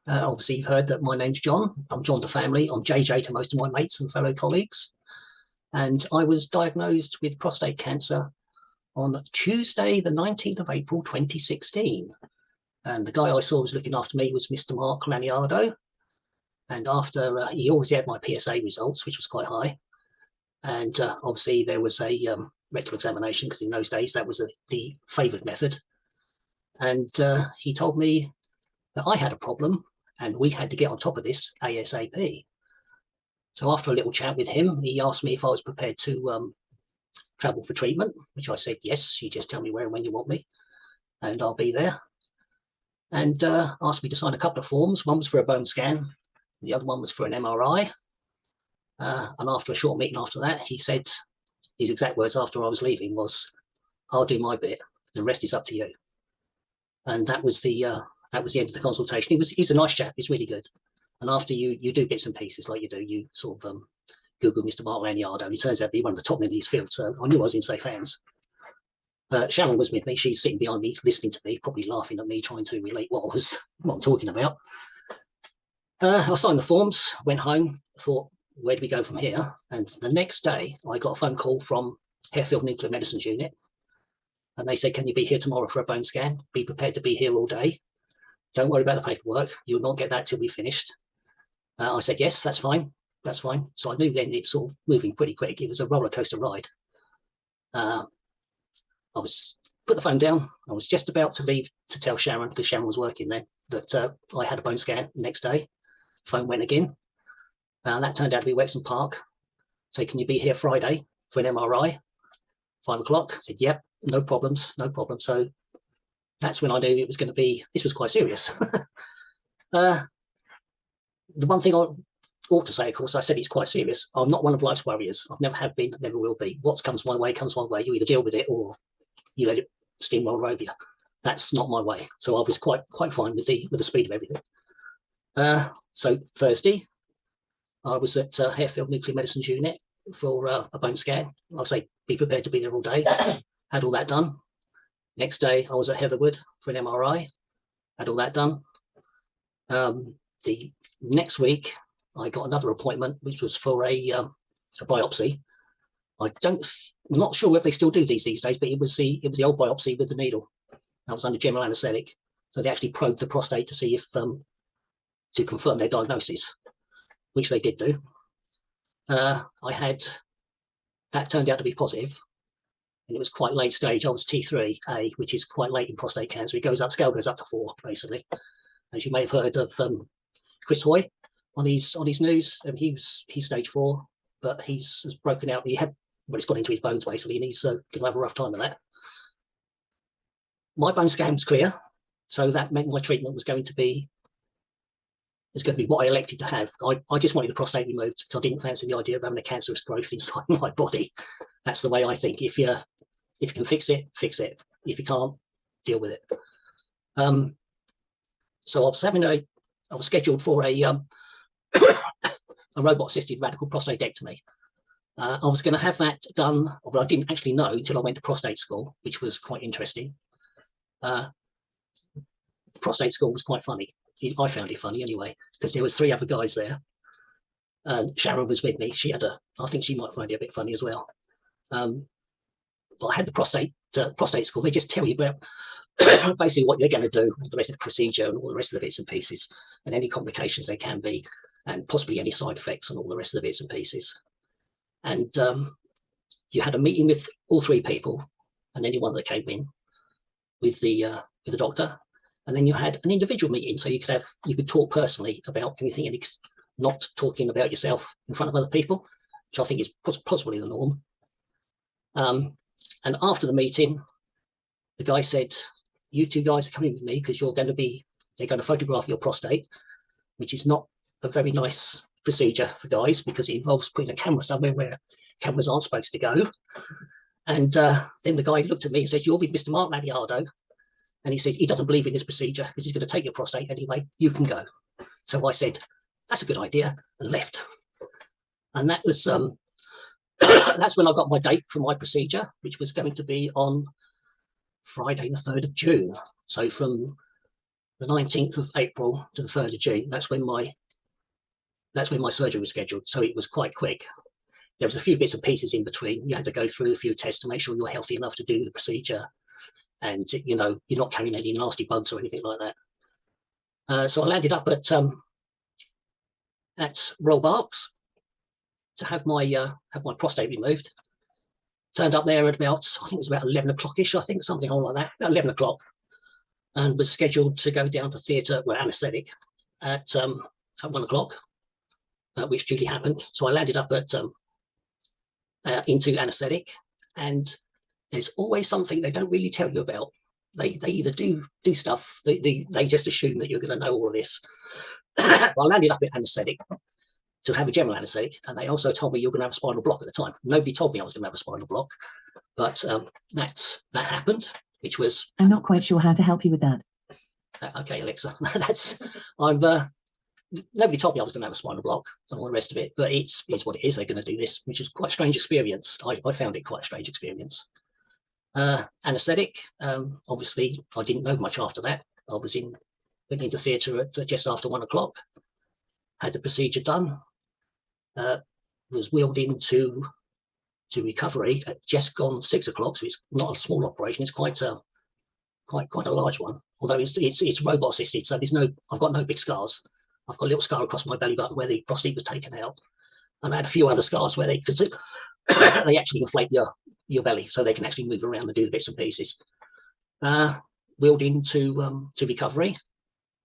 Obviously, you've heard that my name's John. I'm John to family. I'm JJ to most of my mates and fellow colleagues. And I was diagnosed with prostate cancer on Tuesday, the 19th of April, 2016. And the guy I saw was looking after me was Mr. Mark Laniardo. And after, he always had my PSA results, which was quite high. And obviously there was a rectal examination, because in those days that was the favoured method. And he told me that I had a problem and we had to get on top of this ASAP. So after a little chat with him, he asked me if I was prepared to travel for treatment, which I said, yes, you just tell me where and when you want me, and I'll be there. And asked me to sign a couple of forms. One was for a bone scan. The other one was for an MRI. And after a short meeting after that, he said, his exact words after I was leaving was, I'll do my bit. The rest is up to you. And that was the end of the consultation. He was a nice chap. He's really good. And after you do bits and pieces like you do, you sort of Google Mr. Mark Laniardo, and he turns out to be one of the top men in his field. So I knew I was in safe hands. Sharon was with me. She's sitting behind me, listening to me, probably laughing at me, trying to relate what I'm talking about. I signed the forms, went home, thought, where do we go from here? And the next day, I got a phone call from Harefield Nuclear Medicines Unit. And they said, can you be here tomorrow for a bone scan? Be prepared to be here all day. Don't worry about the paperwork. You'll not get that till we finished. I said, yes, that's fine. That's fine. So I knew then it was sort of moving pretty quick. It was a roller coaster ride. I was put the phone down. I was just about to leave to tell Sharon, because Sharon was working then, that I had a bone scan the next day. Phone went again. That turned out to be Wexham Park. So can you be here Friday for an MRI? 5 o'clock. I said, yep, no problems, no problem. So that's when I knew it was going to be, this was quite serious. The one thing I ought to say, of course, I said it's quite serious. I'm not one of life's warriors. I've never have been, never will be. What comes my way comes my way. You either deal with it or you let it steamroll over you. That's not my way. So I was quite fine with the speed of everything. So Thursday, I was at Harefield Nuclear Medicines Unit for a bone scan. I'll say, be prepared to be there all day. Had all that done. Next day, I was at Heatherwood for an MRI. Had all that done. The next week, I got another appointment, which was for a biopsy. I'm not sure if they still do these days, but it was the old biopsy with the needle. That was under general anaesthetic. So they actually probed the prostate to see if to confirm their diagnosis, which they did do. That turned out to be positive, and it was quite late stage. I was T3A, which is quite late in prostate cancer. It goes up, scale goes up to 4, basically. As you may have heard of Chris Hoy on his news, and he's stage 4, but he's broken out. It's got into his bones basically, and he's going to have a rough time with that. My bone scan was clear, so that meant my treatment was going to be what I elected to have. I just wanted the prostate removed because I didn't fancy the idea of having a cancerous growth inside my body. That's the way I think. If you can fix it, fix it. If you can't, deal with it. So I was scheduled for a robot-assisted radical prostatectomy. I was going to have that done, but I didn't actually know until I went to prostate school, which was quite interesting. Prostate school was quite funny. I found it funny anyway, because there was 3 other guys there. And Sharon was with me. I think she might find it a bit funny as well. But I had the prostate school. They just tell you about basically what they're going to do, the rest of the procedure and all the rest of the bits and pieces, and any complications there can be, and possibly any side effects and all the rest of the bits and pieces. And you had a meeting with all 3 people and anyone that came in with the doctor. And then you had an individual meeting, so you could talk personally about anything, and not talking about yourself in front of other people, which I think is possibly the norm. And after the meeting, the guy said, "You 2 guys are coming with me because they're going to photograph your prostate," which is not a very nice procedure for guys because it involves putting a camera somewhere where cameras aren't supposed to go. And then the guy looked at me and says, "You're with Mr. Mark Laniardo." And he says he doesn't believe in this procedure because he's going to take your prostate anyway. You can go. So I said, that's a good idea, and left. And that was that's when I got my date for my procedure, which was going to be on Friday, the 3rd of June. So from the 19th of April to the 3rd of June. That's when my surgery was scheduled. So it was quite quick. There was a few bits and pieces in between. You had to go through a few tests to make sure you're healthy enough to do the procedure. And, you know, you're not carrying any nasty bugs or anything like that. So I landed up at Royal Berks to have my prostate removed. Turned up there at about, I think it was about 11 o'clock-ish, I think, something like that, about 11 o'clock, and was scheduled to go down to theatre, well, anaesthetic, at 1 o'clock, which duly happened. So I landed up at into anaesthetic, and there's always something they don't really tell you about. They either do stuff, they just assume that you're going to know all of this. I landed up at anaesthetic to have a general anaesthetic, and they also told me you're going to have a spinal block at the time. Nobody told me I was going to have a spinal block, but that happened, which was... I'm not quite sure how to help you with that. Okay, Alexa, nobody told me I was going to have a spinal block and all the rest of it, but it's what it is. They're going to do this, which is quite a strange experience. I found it quite a strange experience. Anaesthetic, obviously, I didn't know much after that. I went into theatre at just after 1 o'clock, had the procedure done, was wheeled into recovery at just gone 6 o'clock. So it's not a small operation; it's quite a large one. Although it's robot assisted, so I've got no big scars. I've got a little scar across my belly button where the prostate was taken out, and I had a few other scars where they actually inflate your belly, so they can actually move around and do the bits and pieces. Wheeled into recovery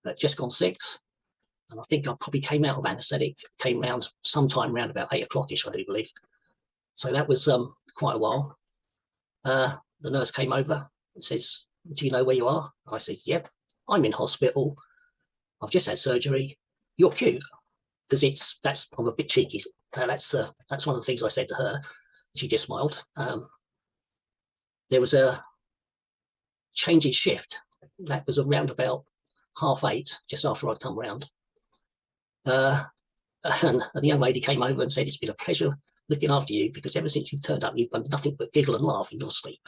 at just gone 6. And I think I probably came out of anaesthetic, came round sometime around about 8 o'clock-ish, I do believe. So that was quite a while. The nurse came over and says, "Do you know where you are?" I said, "Yep, I'm in hospital. I've just had surgery. You're cute." Because I'm a bit cheeky. That's one of the things I said to her. She just smiled. There was a change in shift. That was around about 8:30, just after I'd come round. And the young lady came over and said, "It's been a pleasure looking after you, because ever since you've turned up, you've done nothing but giggle and laugh in your sleep.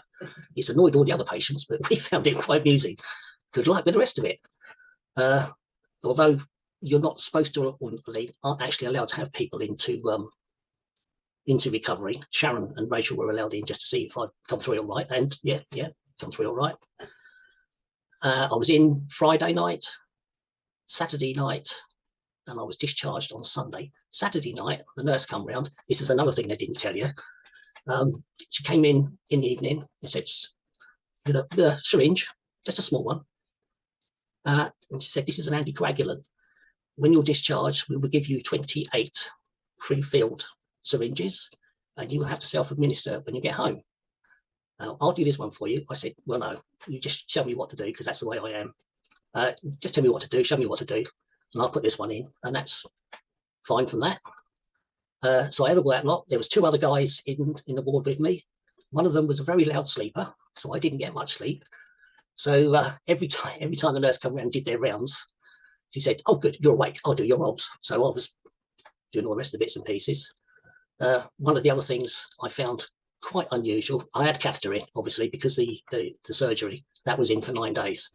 It's annoyed all the other patients, but we found it quite amusing. Good luck with the rest of it." Although you're not supposed to, or they aren't actually allowed to have people into recovery, Sharon and Rachel were allowed in just to see if I'd come through all right. And yeah, come through all right. I was in Friday night, Saturday night, and I was discharged on Sunday. Saturday night, the nurse come round. This is another thing they didn't tell you. She came in the evening and said, with a syringe, just a small one. And she said, "This is an anticoagulant. When you're discharged, we will give you 28 free field syringes, and you will have to self-administer when you get home. I'll do this one for you." I said, "Well, no, you just tell me what to do, because that's the way I am. Just tell me what to do, show me what to do, and I'll put this one in." And that's fine from that. So I had all that lot. There was 2 other guys in the ward with me. One of them was a very loud sleeper, so I didn't get much sleep. So every time the nurse came around and did their rounds, she said, "Oh, good, you're awake. I'll do your obs." So I was doing all the rest of the bits and pieces. One of the other things I found quite unusual, I had catheter in, obviously, because the surgery, that was in for 9 days.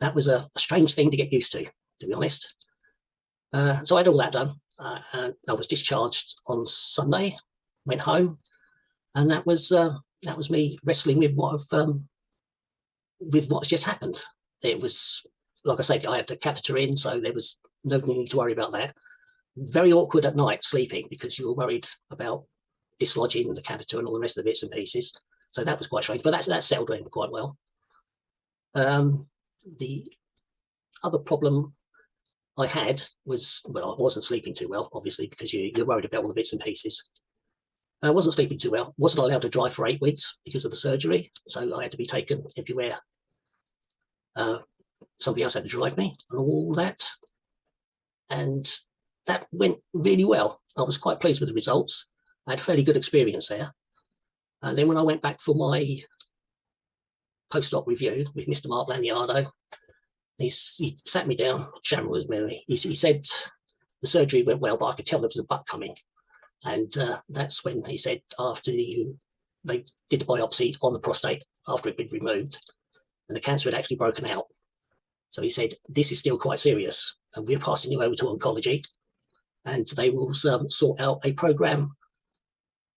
That was a strange thing to get used to be honest. So I had all that done. And I was discharged on Sunday, went home, and that was me wrestling with what's just happened. It was, like I said, I had the catheter in, so there was no need to worry about that. Very awkward at night sleeping, because you were worried about dislodging the catheter and all the rest of the bits and pieces. So that was quite strange, but that settled in quite well. The other problem I had was, well, I wasn't sleeping too well, obviously, because you're worried about all the bits and pieces. I wasn't sleeping too well. Wasn't allowed to drive for 8 weeks because of the surgery, so I had to be taken everywhere. Somebody else had to drive me and all that. And that went really well. I was quite pleased with the results. I had fairly good experience there. And then when I went back for my post-op review with Mr. Mark Laniardo, he sat me down. Sharon was with me. He said the surgery went well, but I could tell there was a butt coming. And that's when he said, after they did the biopsy on the prostate after it had been removed, and the cancer had actually broken out. So he said, this is still quite serious, and we're passing you over to oncology, and they will sort out a program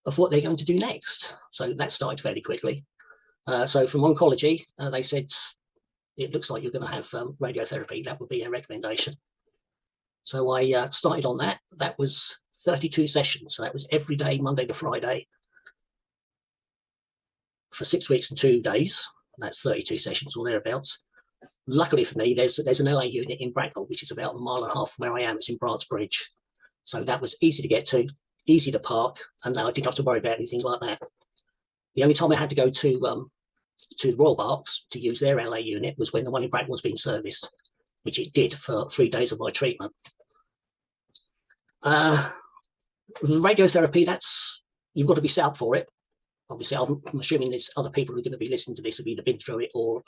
of what they're going to do next. So that started fairly quickly. So from oncology, they said, it looks like you're going to have radiotherapy. That would be a recommendation. So I started on that. That was 32 sessions. So that was every day, Monday to Friday, for 6 weeks and 2 days. That's 32 sessions or thereabouts. Luckily for me, there's an LA unit in Bracknell, which is about 1.5 miles from where I am. It's in Bridge. So that was easy to get to, easy to park, and now I didn't have to worry about anything like that. The only time I had to go to the Royal Berks to use their LA unit was when the one in Bracknell was being serviced, which it did for 3 days of my treatment. Radiotherapy, you've got to be set up for it. Obviously, I'm assuming there's other people who are going to be listening to this have either been through it or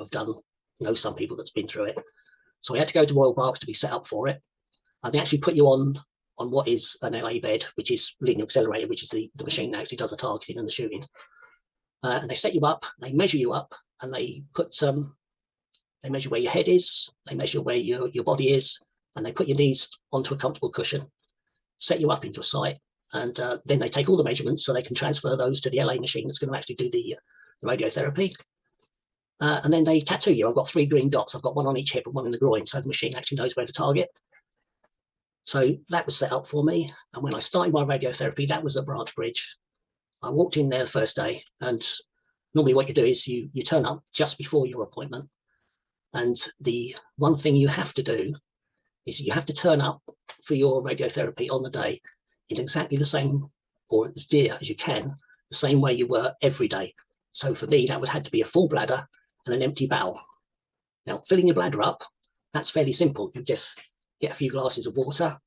know some people that's been through it. So I had to go to Royal Berks to be set up for it. And they actually put you on what is an LA bed, which is linear accelerator, which is the machine that actually does the targeting and the shooting. And they set you up, they measure you up, and they measure where your head is, they measure where your body is, and they put your knees onto a comfortable cushion, set you up into a site, and then they take all the measurements so they can transfer those to the LA machine that's going to actually do the radiotherapy. And then they tattoo you. I've got 3 green dots. I've got one on each hip and one in the groin, so the machine actually knows where to target. So that was set up for me. And when I started my radiotherapy, that was at Bridge. I walked in there the first day, and normally what you do is you turn up just before your appointment. And the one thing you have to do is you have to turn up for your radiotherapy on the day in exactly the same, or as dear as you can, the same way you were every day. So for me, that had to be a full bladder and an empty bowel. Now, filling your bladder up, that's fairly simple. You just get a few glasses of water,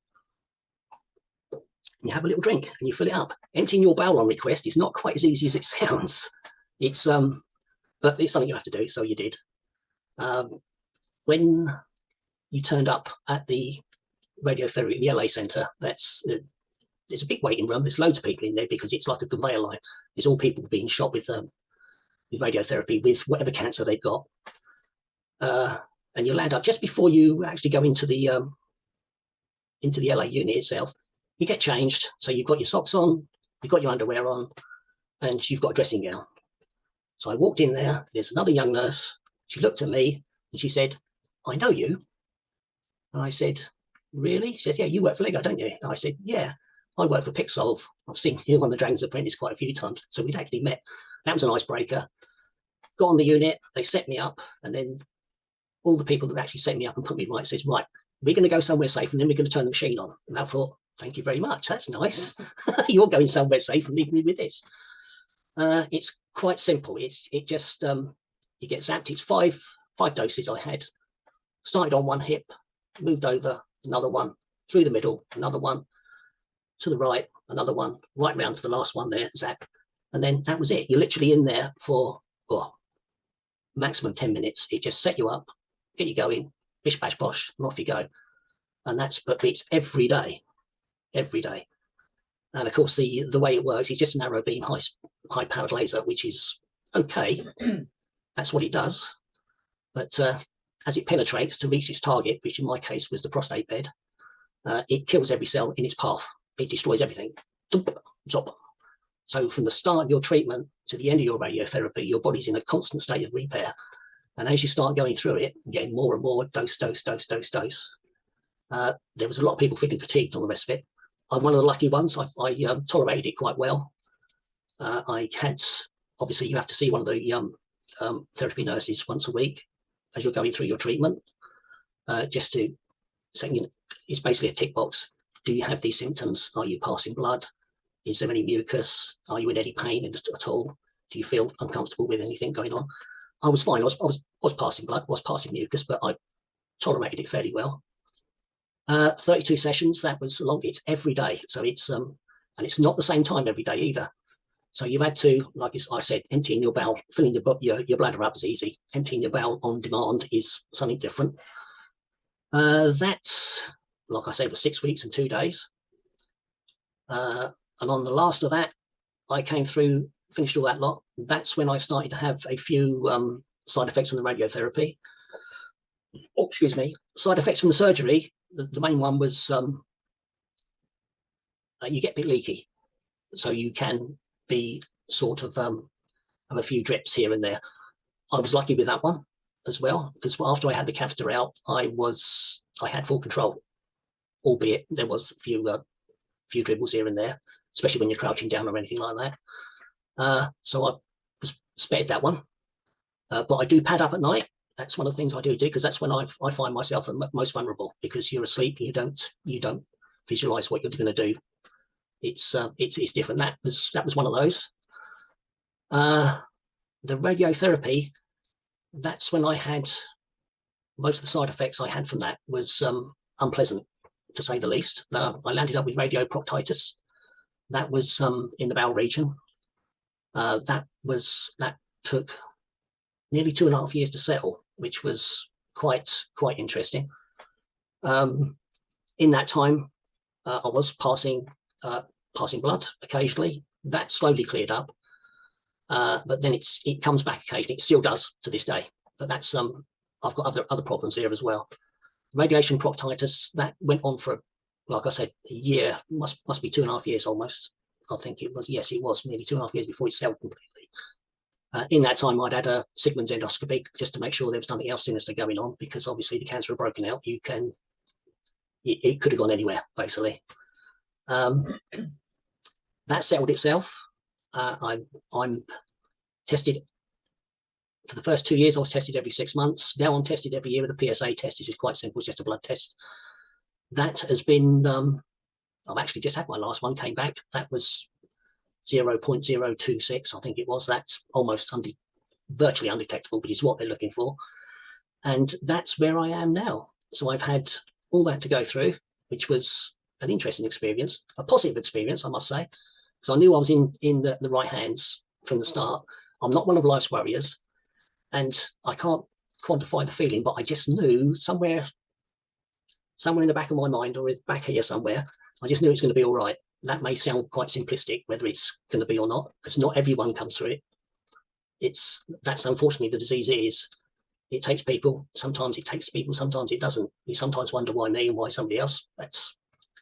you have a little drink and you fill it up. Emptying your bowel on request is not quite as easy as it sounds. It's but it's something you have to do, so you did. When you turned up at the radiotherapy, the LA Centre, there's a big waiting room. There's loads of people in there because it's like a conveyor line. There's all people being shot with radiotherapy, with whatever cancer they've got. And you land up just before you actually go into the LA unit itself. You get changed, so you've got your socks on, you've got your underwear on, and you've got a dressing gown. So I walked in there, there's another young nurse, she looked at me, and she said, "I know you." And I said, "Really?" She says, "Yeah, you work for Lego, don't you?" And I said, "Yeah, I work for Pixolve. I've seen you on the Dragon's Apprentice quite a few times." So we'd actually met. That was an icebreaker. Got on the unit, they set me up, and then all the people that actually set me up and put me right says, "Right, we're going to go somewhere safe, and then we're going to turn the machine on." And I thought, thank you very much. That's nice. You're going somewhere safe and leaving me with this. It's quite simple. It just you get zapped. It's five doses I had. Started on one hip, moved over, another one, through the middle, another one, to the right, another one, right round to the last one there, zap. And then that was it. You're literally in there for maximum 10 minutes. It just set you up, get you going, bish, bash, bosh, and off you go. And but it's every day. And of course, the way it works is just a narrow beam, high powered laser, which is okay. That's what it does. But as it penetrates to reach its target, which in my case was the prostate bed, it kills every cell in its path. It destroys everything. So from the start of your treatment to the end of your radiotherapy, your body's in a constant state of repair. And as you start going through it, getting more and more dose. There was a lot of people feeling fatigued, all the rest of it. I'm one of the lucky ones. I tolerated it quite well. I had, obviously, you have to see one of the therapy nurses once a week as you're going through your treatment, just to say, it's basically a tick box. Do you have these symptoms? Are you passing blood? Is there any mucus? Are you in any pain at all? Do you feel uncomfortable with anything going on? I was fine. I was passing blood, was passing mucus, but I tolerated it fairly well. 32 sessions, that was long. It's every day. So it's and it's not the same time every day either. So you've had to, like I said, emptying your bowel, filling your bladder up is easy. Emptying your bowel on demand is something different. That's, like I said, was 6 weeks and 2 days. And on the last of that, I came through, finished all that lot. That's when I started to have a few side effects on the radiotherapy. oh, excuse me, side effects from the surgery. The main one was you get a bit leaky, so you can be sort of have a few drips here and there. I was lucky with that one as well, because after I had the catheter out, I had full control, albeit there was a few dribbles here and there, especially when you're crouching down or anything like that. So I was spared that one. But I do pad up at night. That's one of the things I do because that's when I find myself most vulnerable, because you're asleep and you don't visualize what you're going to do. It's different. That was one of those. The radiotherapy, that's when I had most of the side effects I had from that was unpleasant, to say the least. I landed up with radioproctitis. That was in the bowel region. That took nearly 2.5 years to settle, which was quite interesting. In that time, I was passing blood occasionally. That slowly cleared up, but then it comes back occasionally. It still does to this day. But that's I've got other problems there as well. Radiation proctitis, that went on for, like I said, a year. Must be 2.5 years almost. I think it was. Yes, it was nearly 2.5 years before it settled completely. In that time, I'd had a Sigmund's endoscopy just to make sure there was nothing else sinister going on, because obviously the cancer had broken out. It could have gone anywhere, basically. That settled itself. I'm tested for the first 2 years. I was tested every 6 months. Now I'm tested every year with a PSA test, which is quite simple. It's just a blood test. That has been, I've actually just had my last one, came back. That was 0.026, I think it was. That's almost virtually undetectable, but it's what they're looking for. And that's where I am now. So I've had all that to go through, which was an interesting experience, a positive experience, I must say, because I knew I was in the right hands from the start. I'm not one of life's warriors, and I can't quantify the feeling, but I just knew somewhere in the back of my mind, or back here somewhere, I just knew it was going to be all right. That may sound quite simplistic, whether it's going to be or not, because not everyone comes through it. That's unfortunately the disease is. It takes people. Sometimes it takes people. Sometimes it doesn't. You sometimes wonder why me and why somebody else.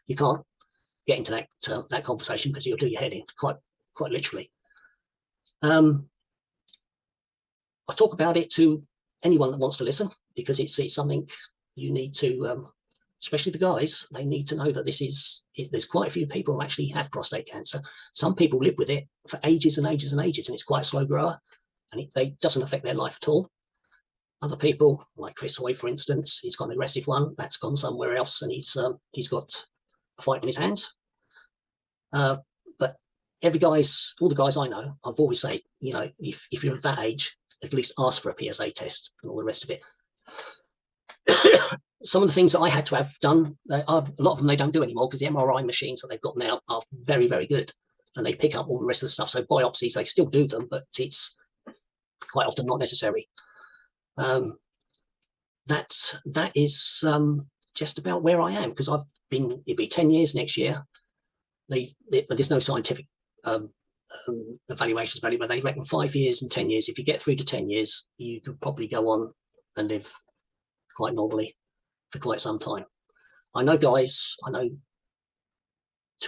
You can't get into that conversation because you'll do your head in, quite literally. I talk about it to anyone that wants to listen, because it's something you need to. Especially the guys, they need to know that there's quite a few people who actually have prostate cancer. Some people live with it for ages and ages and ages, and it's quite a slow grower, and it doesn't affect their life at all. Other people, like Chris Hoy, for instance, he's got an aggressive one that's gone somewhere else, and he's got a fight on his hands. But all the guys I know, I've always said, if you're of that age, at least ask for a PSA test and all the rest of it. Some of the things that I had to have done, a lot of them they don't do anymore, because the MRI machines that they've got now are very, very good, and they pick up all the rest of the stuff. So biopsies, they still do them, but it's quite often not necessary. That is just about where I am, because it'll be 10 years next year. There's no scientific evaluations about it, but they reckon 5 years and 10 years. If you get through to 10 years, you could probably go on and live quite normally for quite some time. I know 2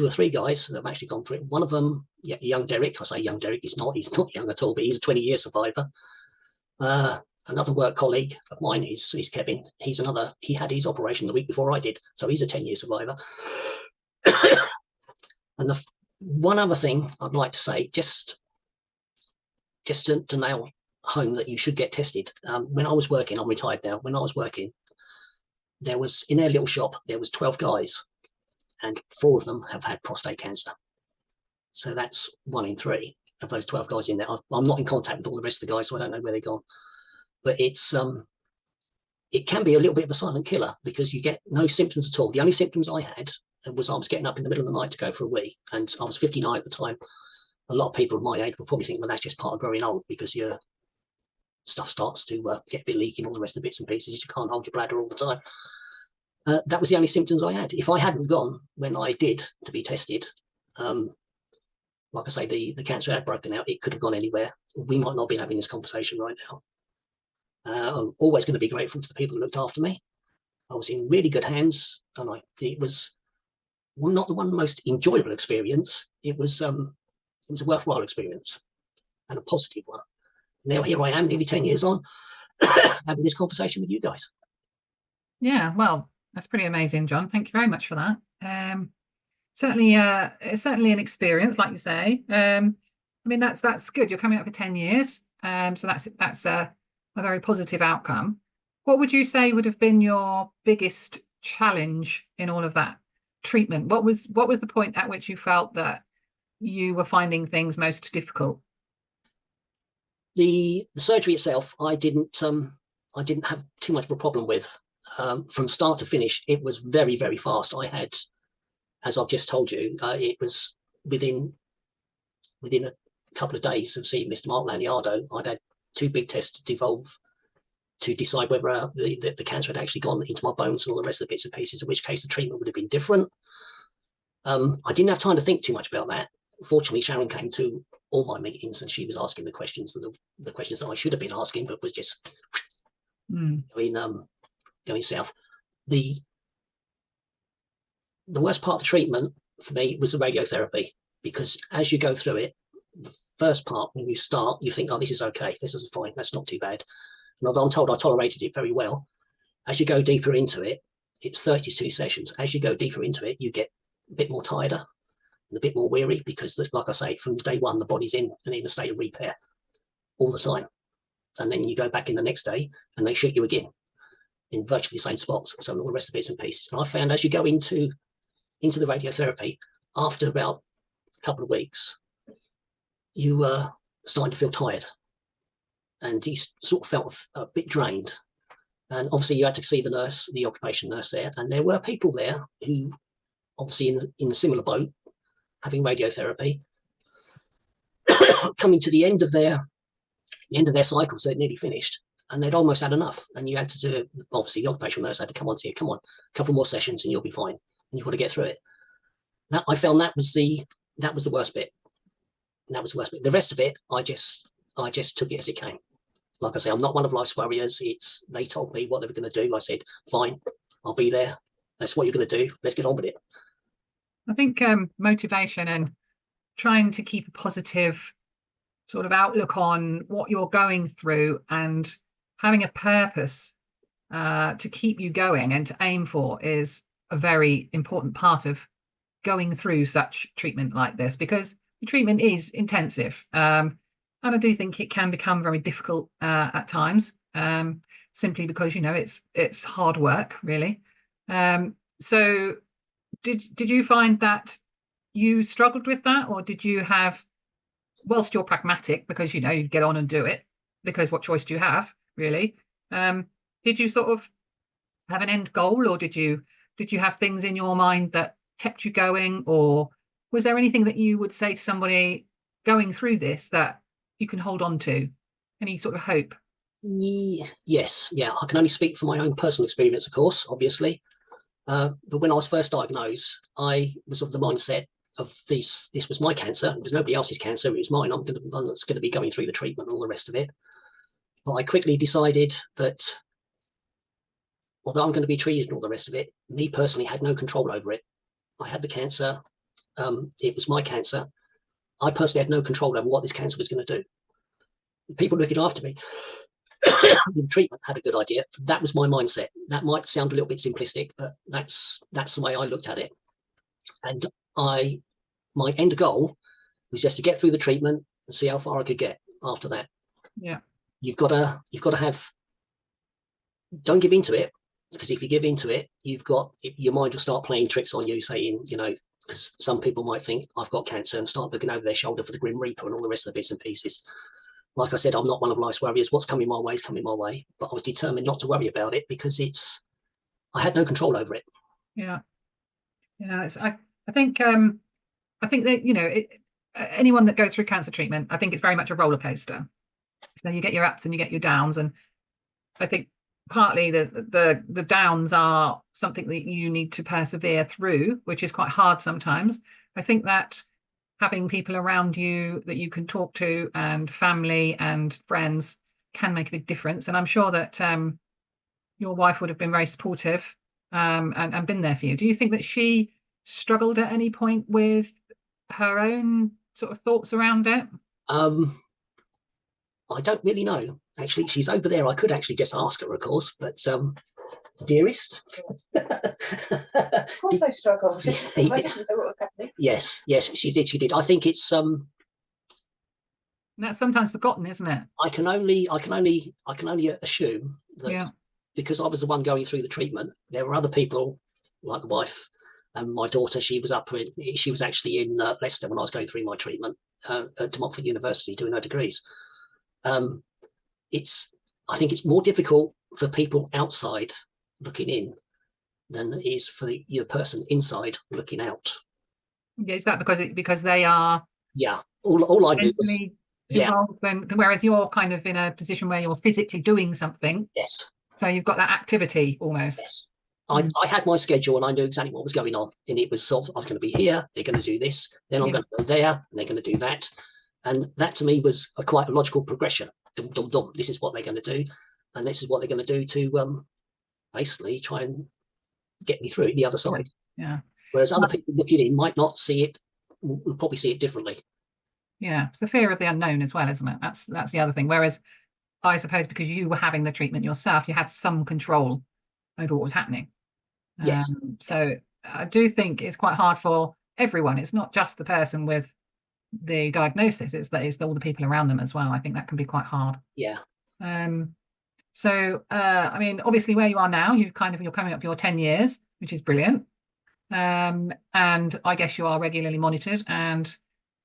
or 3 guys that have actually gone through it. One of them, young Derek, I say young Derek, he's not young at all, but he's a 20-year survivor. Another work colleague of mine is Kevin. He had his operation the week before I did, so he's a 10-year survivor. And the one other thing I'd like to say, just to nail home that you should get tested. When I was working, I'm retired now. When I was working, there was, in their little shop, there was 12 guys, and 4 of them have had prostate cancer. So that's 1 in 3 of those 12 guys in there. I'm not in contact with all the rest of the guys, so I don't know where they're gone. But it can be a little bit of a silent killer, because you get no symptoms at all. The only symptoms I had was I was getting up in the middle of the night to go for a wee, and I was 59 at the time. A lot of people of my age will probably think, well, that's just part of growing old, because your stuff starts to get a bit leaky and all the rest of the bits and pieces. You can't hold your bladder all the time. That was the only symptoms I had. If I hadn't gone when I did to be tested, like I say, the cancer had broken out. It could have gone anywhere. We might not be having this conversation right now. I'm always going to be grateful to the people who looked after me. I was in really good hands, and it was not the one most enjoyable experience. It was a worthwhile experience and a positive one. Now here I am, nearly 10 years on, having this conversation with you guys. Yeah, well, that's pretty amazing, John. Thank you very much for that. Certainly an experience, like you say. I mean, that's good. You're coming up for 10 years, so that's a very positive outcome. What would you say would have been your biggest challenge in all of that treatment? What was the point at which you felt that you were finding things most difficult? The surgery itself, I didn't have too much of a problem with. From start to finish, it was very, very fast. I had, as I've just told you, it was within a couple of days of seeing Mr. Mark Laniardo, I'd had 2 big tests to devolve to decide whether the cancer had actually gone into my bones and all the rest of the bits and pieces, in which case the treatment would have been different. I didn't have time to think too much about that. Fortunately, Sharon came to all my meetings and she was asking the questions that I should have been asking, but was just going south. The worst part of the treatment for me was the radiotherapy, because as you go through it, the first part, when you start, you think, oh, this is okay, this is fine, that's not too bad. And although I'm told I tolerated it very well, as you go deeper into it, it's 32 sessions. As you go deeper into it, you get a bit more tired and a bit more weary, because, like I say, from day one, the body's in a state of repair all the time. And then you go back in the next day and they shoot you again in virtually the same spots, so all the rest of the bits and pieces. And I found as you go into the radiotherapy, after about a couple of weeks, you were starting to feel tired, and you sort of felt a bit drained. And obviously you had to see the nurse, the occupation nurse there, and there were people there who obviously in a similar boat, having radiotherapy, coming to the end of their cycles. They'd nearly finished and they'd almost had enough, and you had to do, obviously the occupational nurse had to come on to you, come on, a couple more sessions and you'll be fine, and you've got to get through it. That, I found that was the worst bit. The rest of it, I just took it as it came. Like I say, I'm not one of life's warriors. They told me what they were going to do. I said, fine, I'll be there. That's what you're going to do. Let's get on with it. I think motivation and trying to keep a positive sort of outlook on what you're going through and having a purpose to keep you going and to aim for is a very important part of going through such treatment like this, because the treatment is intensive. And I do think it can become very difficult at times, simply because, it's hard work, really. So did you find that you struggled with that, or did you have, whilst you're pragmatic, because, you get on and do it, because what choice do you have, really? Did you sort of have an end goal, or did you have things in your mind that kept you going, or was there anything that you would say to somebody going through this that you can hold on to? Any sort of hope? Yes, yeah. I can only speak from my own personal experience, of course, obviously. But when I was first diagnosed, I was of the mindset of this was my cancer. It was nobody else's cancer. It was mine. I'm the one that's going to be going through the treatment and all the rest of it. But I quickly decided that although I'm going to be treated and all the rest of it, me personally had no control over it. I had the cancer. It was my cancer. I personally had no control over what this cancer was going to do. The people looking after me with the treatment had a good idea. That was my mindset. That might sound a little bit simplistic, but that's the way I looked at it. And my end goal was just to get through the treatment and see how far I could get after that. Yeah. You've got to have, don't give into it, because if you give into it, your mind will start playing tricks on you, saying, because some people might think I've got cancer and start looking over their shoulder for the Grim Reaper and all the rest of the bits and pieces. Like I said, I'm not one of life's warriors. What's coming my way is coming my way, but I was determined not to worry about it because I had no control over it. Yeah. I think that, anyone that goes through cancer treatment, I think it's very much a roller coaster. So you get your ups and you get your downs, and I think partly the downs are something that you need to persevere through, which is quite hard sometimes. I think that having people around you that you can talk to, and family and friends, can make a big difference. And I'm sure that your wife would have been very supportive and been there for you. Do you think that she struggled at any point with her own sort of thoughts around it? I don't really know. Actually, she's over there. I could actually just ask her, of course, but dearest. Of course I struggled. I didn't know what was happening. Yes, she did. She did. I think it's And that's sometimes forgotten, isn't it? I can only assume that because I was the one going through the treatment, there were other people like the wife and my daughter. She was actually in Leicester when I was going through my treatment at Montfort University doing her degrees. I think it's more difficult for people outside looking in than it is for the person inside looking out. Yeah, is that because they are? Yeah, all I knew was involved then, whereas you're kind of in a position where you're physically doing something. Yes. So you've got that activity almost. Yes. I had my schedule and I knew exactly what was going on. And it was sort of, I was going to be here, they're going to do this, then I'm going to go there, and they're going to do that. And that to me was quite a logical progression. Dum, dum, dum. This is what they're going to do. And this is what they're going to do to basically try and get me through the other side. Yeah. Whereas other people looking in might not see it, will probably see it differently. Yeah, it's the fear of the unknown as well, isn't it? That's the other thing. Whereas I suppose because you were having the treatment yourself, you had some control over what was happening. Yes. So I do think it's quite hard for everyone. It's not just the person with the diagnosis, it's all the people around them as well. I think that can be quite hard. Yeah. So I mean, obviously where you are now, you're coming up your 10 years, which is brilliant. And I guess you are regularly monitored. And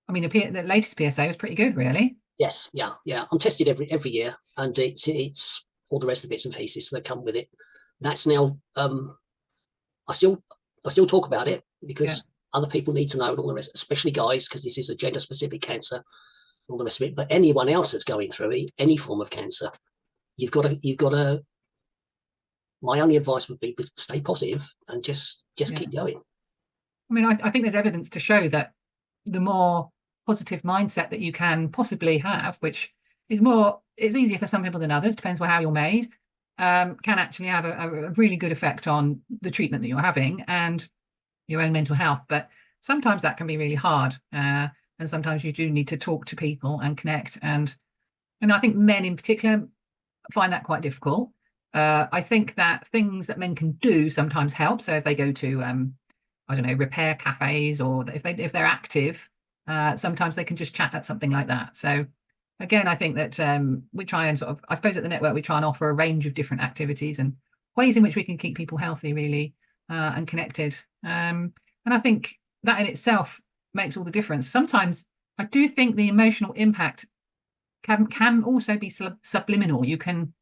I mean, the latest PSA was pretty good, really. Yes, yeah. I'm tested every year, and it's all the rest of the bits and pieces that come with it. That's now. I still talk about it because other people need to know, and all the rest, especially guys, because this is a gender-specific cancer, all the rest of it. But anyone else that's going through it, any form of cancer, you've got to. My only advice would be stay positive and just keep going. I mean, I think there's evidence to show that the more positive mindset that you can possibly have, which is it's easier for some people than others, depends on how you're made, can actually have a really good effect on the treatment that you're having and your own mental health. But sometimes that can be really hard, and sometimes you do need to talk to people and connect. And I think men in particular find that quite difficult. I think that things that men can do sometimes help. So if they go to I don't know, repair cafes, or if they're active, sometimes they can just chat at something like that. So again, I think that we try and I suppose at the network, we try and offer a range of different activities and ways in which we can keep people healthy, really, and connected. And I think that in itself makes all the difference. Sometimes I do think the emotional impact can also be subliminal. You can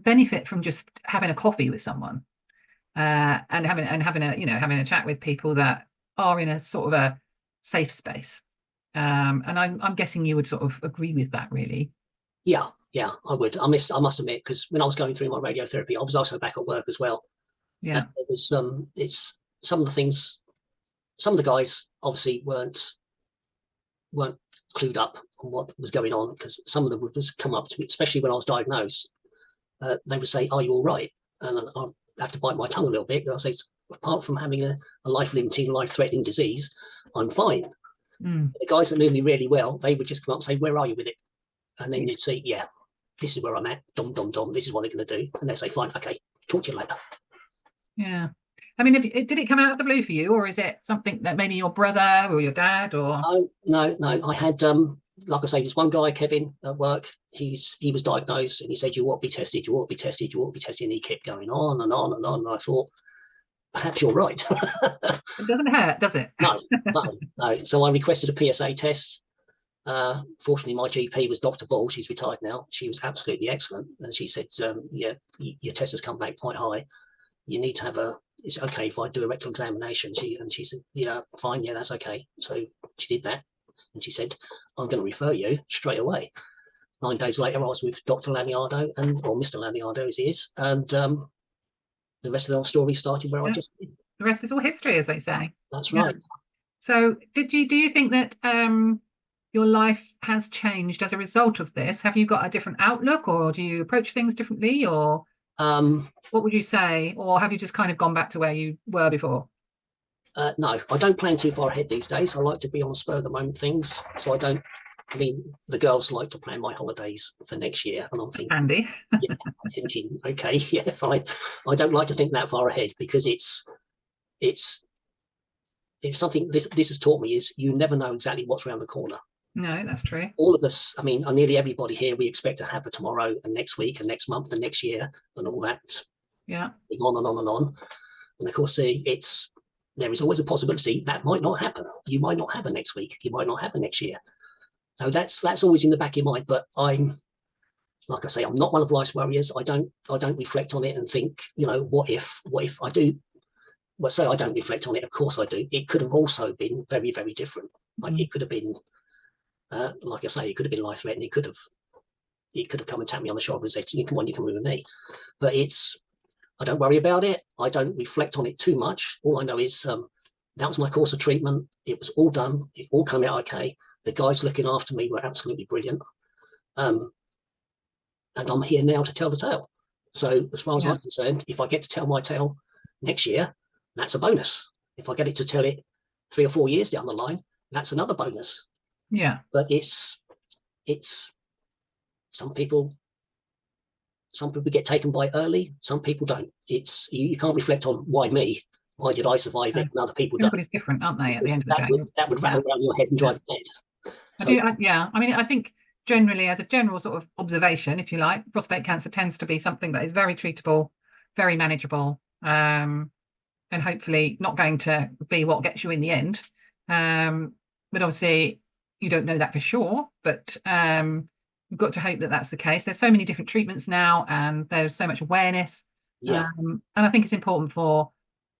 benefit from just having a coffee with someone. And having a chat with people that are in a sort of a safe space, and I'm guessing you would sort of agree with that, really. Yeah, I would. I must admit, because when I was going through my radiotherapy, I was also back at work as well. Yeah, and it was it's some of the things. Some of the guys obviously weren't clued up on what was going on, because some of them would just come up to me, especially when I was diagnosed. They would say, "Are you all right?" And I have to bite my tongue a little bit. I'll say, apart from having a life-limiting, life-threatening disease, I'm fine. The guys that knew me really well, they would just come up and say, "Where are you with it?" And then you'd say, "Yeah, this is where I'm at. Dom, dom, dom. This is what they're going to do." And they say, "Fine, okay, talk to you later." Yeah. I mean, did it come out of the blue for you, or is it something that maybe your brother or your dad or? No. I had, like I say, this one guy, Kevin, at work. He was diagnosed, and he said, "You ought to be tested. You ought to be tested. You ought to be tested." And he kept going on and on and on. And I thought, perhaps you're right. It doesn't hurt, does it? No. So I requested a PSA test. Fortunately, my GP was Dr. Ball. She's retired now. She was absolutely excellent, and she said, "Yeah, your test has come back quite high. You need to have it's okay if I do a rectal examination." She said, "Yeah, fine. Yeah, that's okay." So she did that, and she said, "I'm going to refer you straight away." 9 days later, I was with Dr. Laniardo, or Mr. Laniardo as he is, and the rest of the whole story started where I just did. The rest is all history, as they say. That's right. So do you think that your life has changed as a result of this? Have you got a different outlook, or do you approach things differently, or what would you say? Or have you just kind of gone back to where you were before? No, I don't plan too far ahead these days. I like to be on spur of the moment things. So I mean, the girls like to plan my holidays for next year. And I'm thinking, Andy. yeah, I'm thinking, okay, yeah, fine. I don't like to think that far ahead, because it's something this has taught me is you never know exactly what's around the corner. No, that's true. All of us, I mean, nearly everybody here, we expect to have a tomorrow and next week and next month and next year and all that. Yeah. On and on and on. And of course, there is always a possibility that might not happen. You might not have a next week. You might not have a next year. So that's always in the back of your mind. But I'm, like I say, I'm not one of life's warriors. I don't reflect on it and think, what if I do? Well, so I don't reflect on it. Of course I do. It could have also been very, very different. Like it could have been, like I say, it could have been life threatening. It could have come and tapped me on the shoulder and said, "Come on, you can move with me." But I don't worry about it. I don't reflect on it too much. All I know is that was my course of treatment. It was all done. It all came out okay. The guys looking after me were absolutely brilliant. And I'm here now to tell the tale. So as far as I'm concerned, if I get to tell my tale next year, that's a bonus. If I get it to tell it 3 or 4 years down the line, that's another bonus. Yeah. But it's some people get taken by early, some people don't. You can't reflect on why me. Why did I survive it and other people don't? Everybody's different, aren't they, at the end of the day? That would rattle around your head and drive you mad. I mean, I think generally, as a general sort of observation, if you like, prostate cancer tends to be something that is very treatable, very manageable, and hopefully not going to be what gets you in the end. But obviously, you don't know that for sure, but you've got to hope that that's the case. There's so many different treatments now, and there's so much awareness. Yeah. And I think it's important for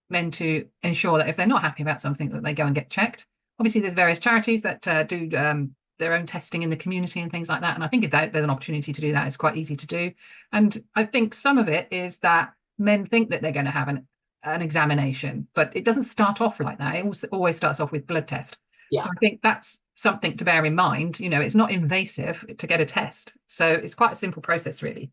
men to ensure that if they're not happy about something, that they go and get checked. Obviously, there's various charities that do their own testing in the community and things like that. And I think if there's an opportunity to do that, it's quite easy to do. And I think some of it is that men think that they're going to have an examination, but it doesn't start off like that. It always starts off with blood test. Yeah. So I think that's something to bear in mind. It's not invasive to get a test. So it's quite a simple process, really.